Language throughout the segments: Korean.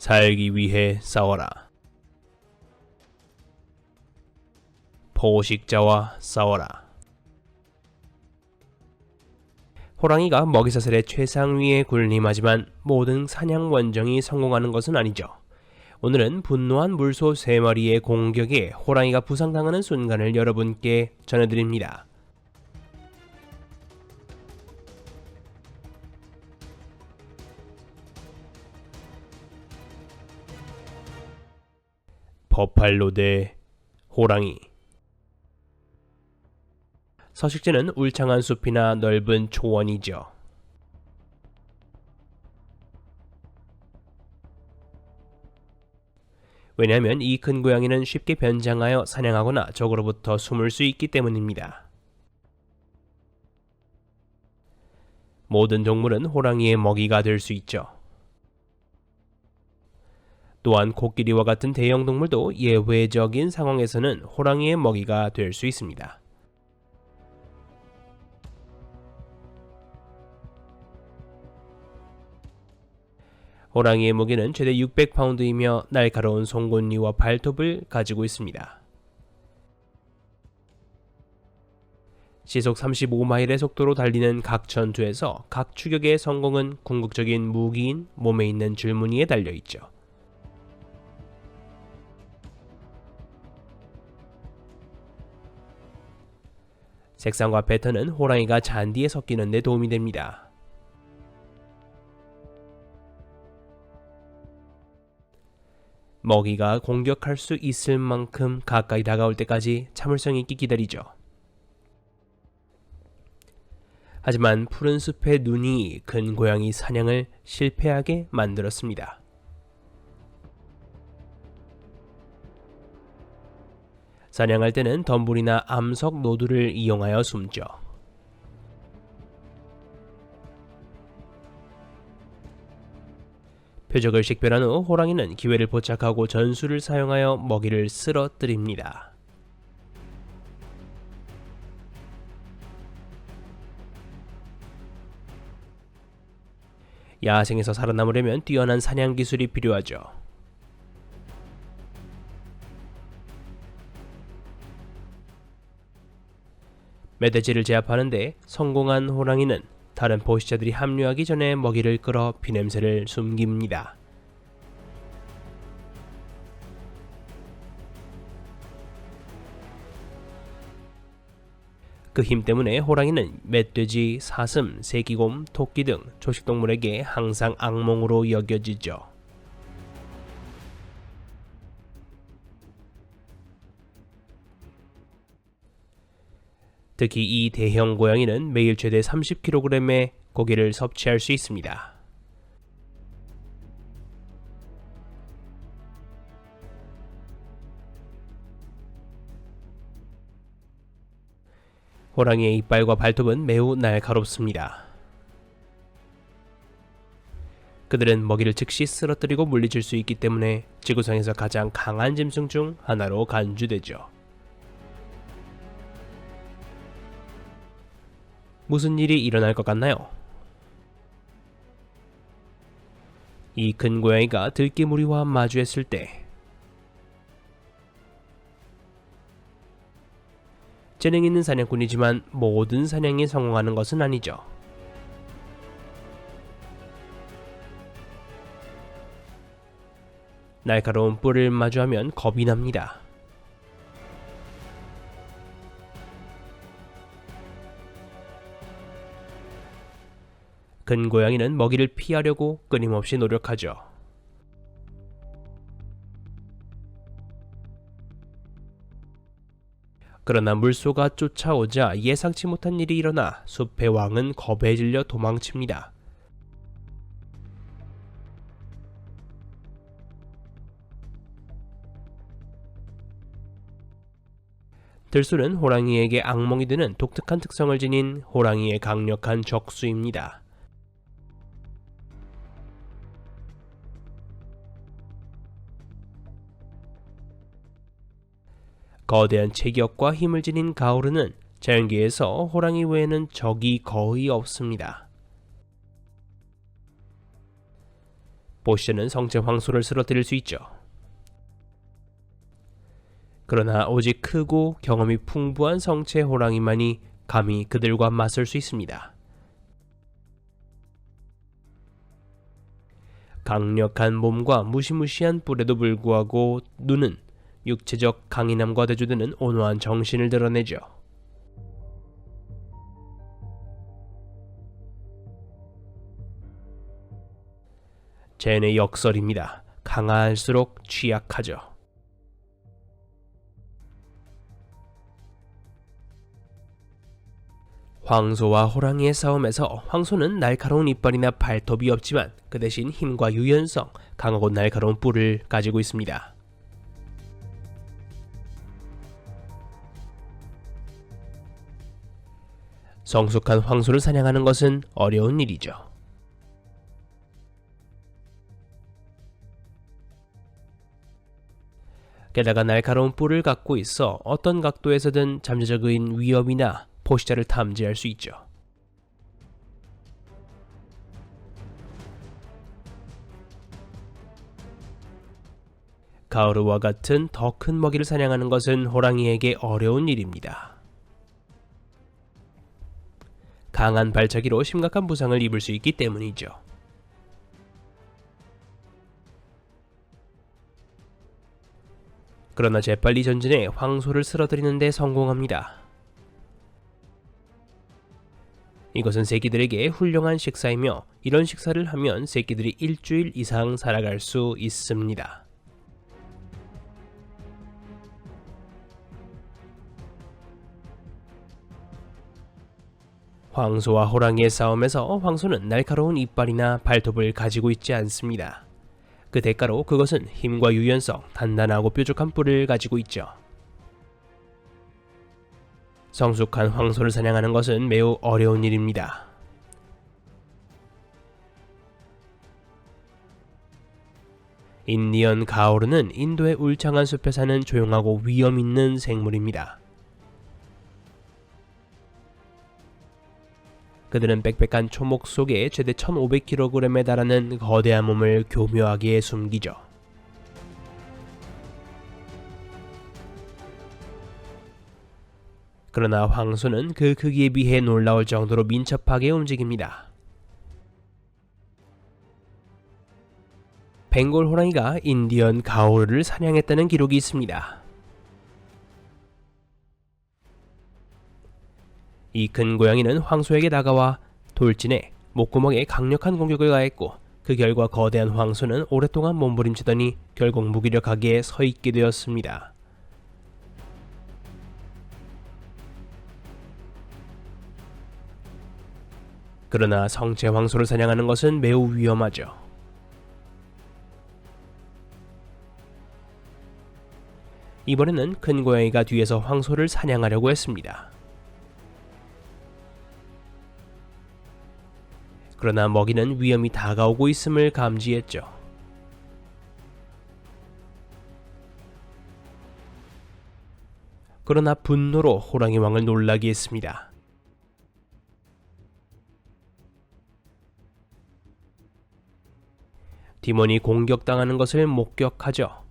살기 위해 싸워라. 포식자와 싸워라. 호랑이가 먹이사슬의 최상위에 군림하지만 모든 사냥 원정이 성공하는 것은 아니죠. 오늘은 분노한 물소 3마리의 공격에 호랑이가 부상당하는 순간을 여러분께 전해드립니다. 버팔로 대 호랑이. 서식지는 울창한 숲이나 넓은 초원이죠. 왜냐하면 이 큰 고양이는 쉽게 변장하여 사냥하거나 적으로부터 숨을 수 있기 때문입니다. 모든 동물은 호랑이의 먹이가 될 수 있죠. 또한 코끼리와 같은 대형 동물도 예외적인 상황에서는 호랑이의 먹이가 될 수 있습니다. 호랑이의 무게는 최대 600파운드이며 날카로운 송곳니와 발톱을 가지고 있습니다. 시속 35마일의 속도로 달리는 각 전투에서 각 추격의 성공은 궁극적인 무기인 몸에 있는 줄무늬에 달려있죠. 색상과 패턴은 호랑이가 잔디에 섞이는 데 도움이 됩니다. 먹이가 공격할 수 있을 만큼 가까이 다가올 때까지 참을성 있게 기다리죠. 하지만 푸른 숲의 눈이 큰 고양이 사냥을 실패하게 만들었습니다. 사냥할 때는 덤불이나 암석 노두를 이용하여 숨죠. 표적을 식별한 후 호랑이는 기회를 포착하고 전술을 사용하여 먹이를 쓰러뜨립니다. 야생에서 살아남으려면 뛰어난 사냥 기술이 필요하죠. 멧돼지를 제압하는데 성공한 호랑이는 다른 포식자들이 합류하기 전에 먹이를 끌어 피냄새를 숨깁니다. 그 힘 때문에 호랑이는 멧돼지, 사슴, 새끼곰, 토끼 등 초식동물에게 항상 악몽으로 여겨지죠. 특히 이 대형 고양이는 매일 최대 30kg의 고기를 섭취할 수 있습니다. 호랑이의 이빨과 발톱은 매우 날카롭습니다. 그들은 먹이를 즉시 쓰러뜨리고 물리칠 수 있기 때문에 지구상에서 가장 강한 짐승 중 하나로 간주되죠. 무슨 일이 일어날 것 같나요? 이 큰 고양이가 들개무리와 마주했을 때 재능 있는 사냥꾼이지만 모든 사냥이 성공하는 것은 아니죠. 날카로운 뿔을 마주하면 겁이 납니다. 큰 고양이는 먹이를 피하려고 끊임없이 노력하죠. 그러나 물소가 쫓아오자 예상치 못한 일이 일어나 숲의 왕은 겁에 질려 도망칩니다. 들소는 호랑이에게 악몽이 드는 독특한 특성을 지닌 호랑이의 강력한 적수입니다. 거대한 체격과 힘을 지닌 가오르는 자연계에서 호랑이 외에는 적이 거의 없습니다. 보시자는 성체 황소를 쓰러뜨릴 수 있죠. 그러나 오직 크고 경험이 풍부한 성체 호랑이만이 감히 그들과 맞설 수 있습니다. 강력한 몸과 무시무시한 뿔에도 불구하고 눈은 육체적 강인함과 대조되는 온화한 정신을 드러내죠. 젠의 역설입니다. 강할수록 취약하죠. 황소와 호랑이의 싸움에서 황소는 날카로운 이빨이나 발톱이 없지만 그 대신 힘과 유연성, 강하고 날카로운 뿔을 가지고 있습니다. 성숙한 황소를 사냥하는 것은 어려운 일이죠. 게다가 날카로운 뿔을 갖고 있어 어떤 각도에서든 잠재적인 위협이나 포식자를 탐지할 수 있죠. 가으르와 같은 더 큰 먹이를 사냥하는 것은 호랑이에게 어려운 일입니다. 강한 발차기로 심각한 부상을 입을 수 있기 때문이죠. 그러나 재빨리 전진해 황소를 쓰러뜨리는 데 성공합니다. 이것은 새끼들에게 훌륭한 식사이며 이런 식사를 하면 새끼들이 일주일 이상 살아갈 수 있습니다. 황소와 호랑이의 싸움에서 황소는 날카로운 이빨이나 발톱을 가지고 있지 않습니다. 그 대가로 그것은 힘과 유연성, 단단하고 뾰족한 뿔을 가지고 있죠. 성숙한 황소를 사냥하는 것은 매우 어려운 일입니다. 인디언 가오르는 인도의 울창한 숲에 사는 조용하고 위험 있는 생물입니다. 그들은 빽빽한 초목 속에 최대 1500kg에 달하는 거대한 몸을 교묘하게 숨기죠. 그러나 황소는 그 크기에 비해 놀라울 정도로 민첩하게 움직입니다. 벵골 호랑이가 인디언 가오르를 사냥했다는 기록이 있습니다. 이 큰 고양이는 황소에게 다가와 돌진해 목구멍에 강력한 공격을 가했고 그 결과 거대한 황소는 오랫동안 몸부림치더니 결국 무기력하게 서 있게 되었습니다. 그러나 성체 황소를 사냥하는 것은 매우 위험하죠. 이번에는 큰 고양이가 뒤에서 황소를 사냥하려고 했습니다. 그러나 먹이는 위험이 다가오고 있음을 감지했죠. 그러나 분노로 호랑이 왕을 놀라게 했습니다. 디몬이 공격당하는 것을 목격하죠.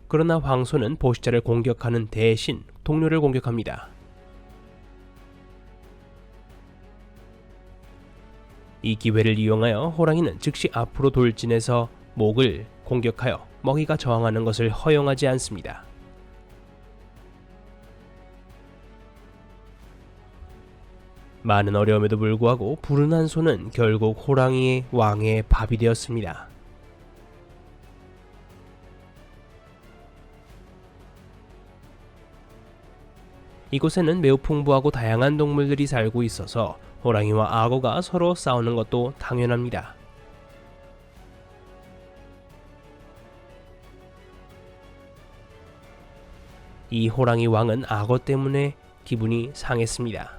그러나 황소는 포식자를 공격하는 대신 동료를 공격합니다. 이 기회를 이용하여 호랑이는 즉시 앞으로 돌진해서 목을 공격하여 먹이가 저항하는 것을 허용하지 않습니다. 많은 어려움에도 불구하고 불운한 소는 결국 호랑이의 왕의 밥이 되었습니다. 이곳에는 매우 풍부하고 다양한 동물들이 살고 있어서 호랑이와 악어가 서로 싸우는 것도 당연합니다. 이 호랑이 왕은 악어 때문에 기분이 상했습니다.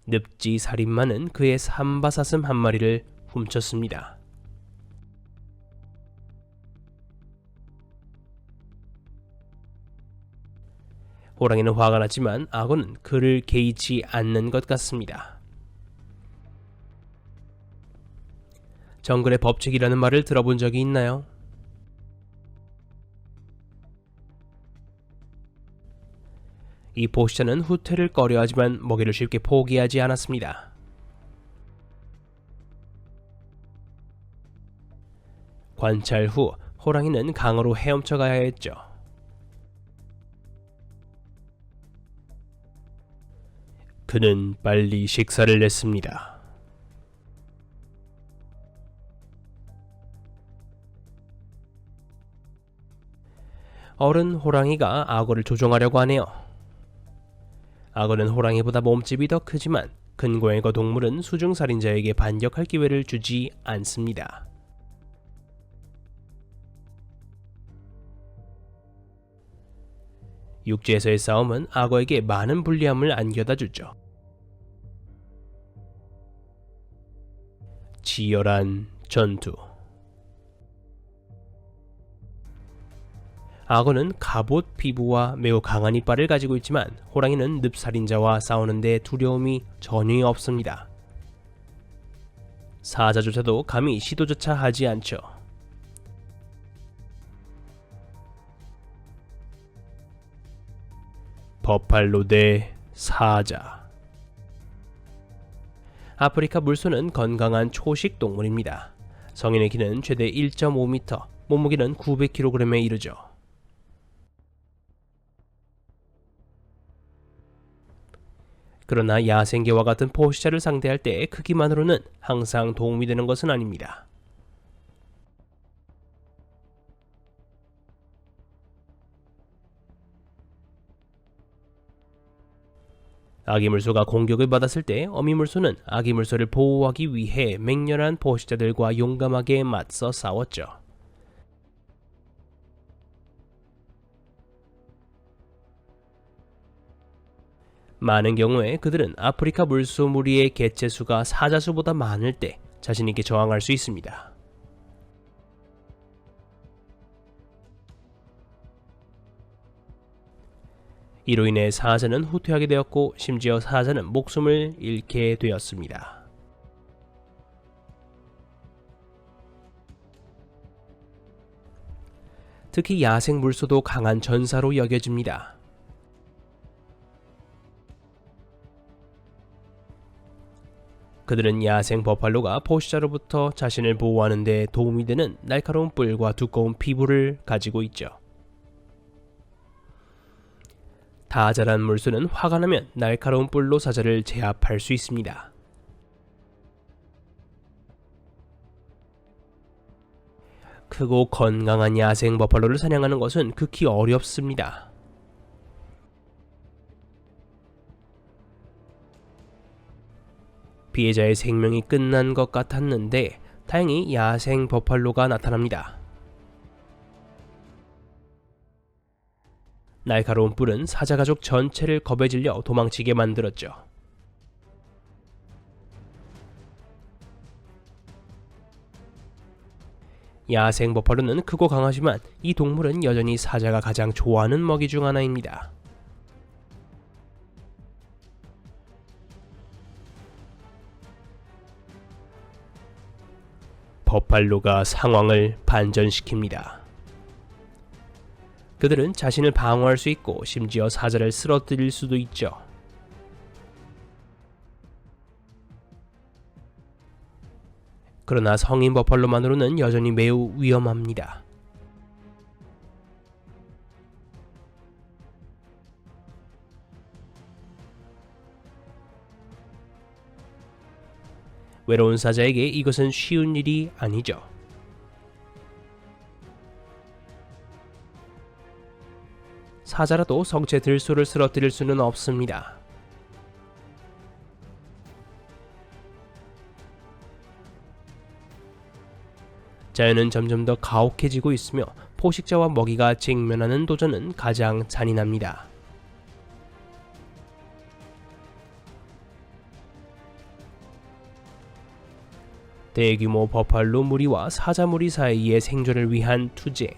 늪지 살인마는 그의 삼바사슴 한 마리를 훔쳤습니다. 호랑이는 화가 났지만 악어는 그를 개의치 않는 것 같습니다. 정글의 법칙이라는 말을 들어본 적이 있나요? 이 보시자는 후퇴를 꺼려하지만 먹이를 쉽게 포기하지 않았습니다. 관찰 후 호랑이는 강으로 헤엄쳐 가야 했죠. 그는 빨리 식사를 했습니다. 어른 호랑이가 악어를 조종하려고 하네요. 악어는 호랑이보다 몸집이 더 크지만 근고행거 동물은 수중살인자에게 반격할 기회를 주지 않습니다. 육지에서의 싸움은 악어에게 많은 불리함을 안겨다 주죠. 치열한 전투. 악어는 갑옷 피부와 매우 강한 이빨을 가지고 있지만 호랑이는 늪살인자와 싸우는데 두려움이 전혀 없습니다. 사자조차도 감히 시도조차 하지 않죠. 버팔로 대 사자. 아프리카 물소는 건강한 초식 동물입니다. 성인의 키는 최대 1.5m, 몸무게는 900kg에 이르죠. 그러나 야생개와 같은 포식자를 상대할 때 크기만으로는 항상 도움이 되는 것은 아닙니다. 아기물소가 공격을 받았을 때 어미물소는 아기물소를 보호하기 위해 맹렬한 포식자들과 용감하게 맞서 싸웠죠. 많은 경우에 그들은 아프리카 물소 무리의 개체수가 사자수보다 많을 때 자신있게 저항할 수 있습니다. 이로 인해 사자는 후퇴하게 되었고 심지어 사자는 목숨을 잃게 되었습니다. 특히 야생 물소도 강한 전사로 여겨집니다. 그들은 야생 버팔로가 포식자로부터 자신을 보호하는 데 도움이 되는 날카로운 뿔과 두꺼운 피부를 가지고 있죠. 다 자란 물소는 화가 나면 날카로운 뿔로 사자를 제압할 수 있습니다. 크고 건강한 야생 버팔로를 사냥하는 것은 극히 어렵습니다. 피해자의 생명이 끝난 것 같았는데 다행히 야생 버팔로가 나타납니다. 날카로운 뿔은 사자 가족 전체를 겁에 질려 도망치게 만들었죠. 야생 버팔로는 크고 강하지만 이 동물은 여전히 사자가 가장 좋아하는 먹이 중 하나입니다. 버팔로가 상황을 반전시킵니다. 그들은 자신을 방어할 수 있고 심지어 사자를 쓰러뜨릴 수도 있죠. 그러나 성인 버팔로만으로는 여전히 매우 위험합니다. 외로운 사자에게 이것은 쉬운 일이 아니죠. 사자라도 성체 들소를 쓰러뜨릴 수는 없습니다. 자연은 점점 더 가혹해지고 있으며 포식자와 먹이가 직면하는 도전은 가장 잔인합니다. 대규모 버팔로 무리와 사자 무리 사이의 생존을 위한 투쟁.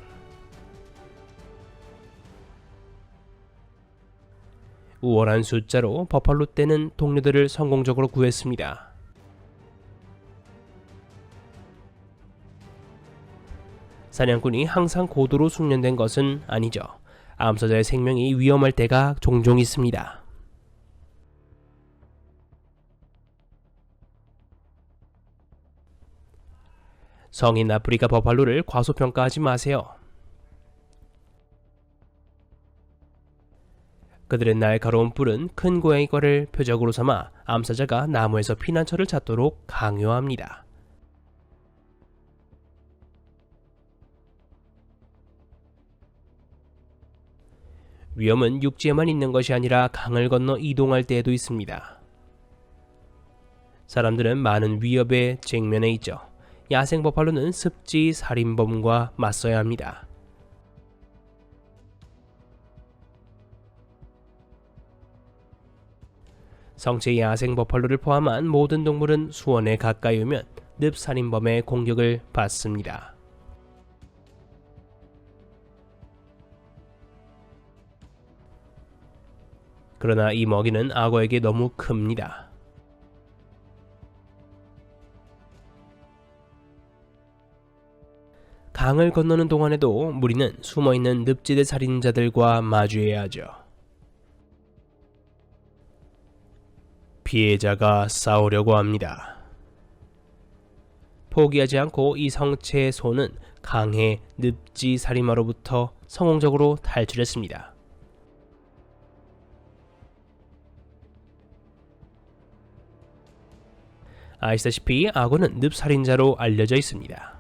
우월한 숫자로 버팔로 떼는 동료들을 성공적으로 구했습니다. 사냥꾼이 항상 고도로 숙련된 것은 아니죠. 암사자의 생명이 위험할 때가 종종 있습니다. 성인 아프리카 버팔로를 과소평가하지 마세요. 그들의 날카로운 뿔은 큰 고양이 과를 표적으로 삼아 암사자가 나무에서 피난처를 찾도록 강요합니다. 위험은 육지에만 있는 것이 아니라 강을 건너 이동할 때에도 있습니다. 사람들은 많은 위협에 직면해 있죠. 야생 버팔로는 습지 살인범과 맞서야 합니다. 성체 야생 버팔로를 포함한 모든 동물은 수원에 가까이 오면 늪 살인범의 공격을 받습니다. 그러나 이 먹이는 악어에게 너무 큽니다. 강을 건너는 동안에도 무리는 숨어있는 늪지대 살인자들과 마주해야 하죠. 피해자가 싸우려고 합니다. 포기하지 않고 이 성체의 소는 강의 늪지 살인마로부터 성공적으로 탈출했습니다. 아시다시피 악어는 늪살인자로 알려져 있습니다.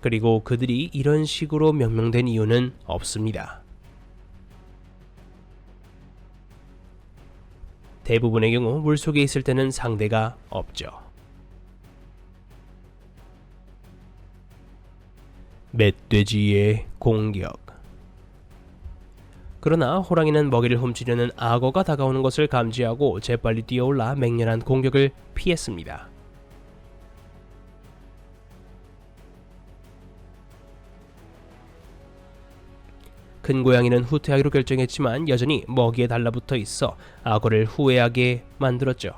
그리고 그들이 이런 식으로 명명된 이유는 없습니다. 대부분의 경우 물속에 있을 때는 상대가 없죠. 멧돼지의 공격. 그러나 호랑이는 먹이를 훔치려는 악어가 다가오는 것을 감지하고 재빨리 뛰어올라 맹렬한 공격을 피했습니다. 큰 고양이는 후퇴하기로 결정했지만 여전히 먹이에 달라붙어 있어 악어를 후회하게 만들었죠.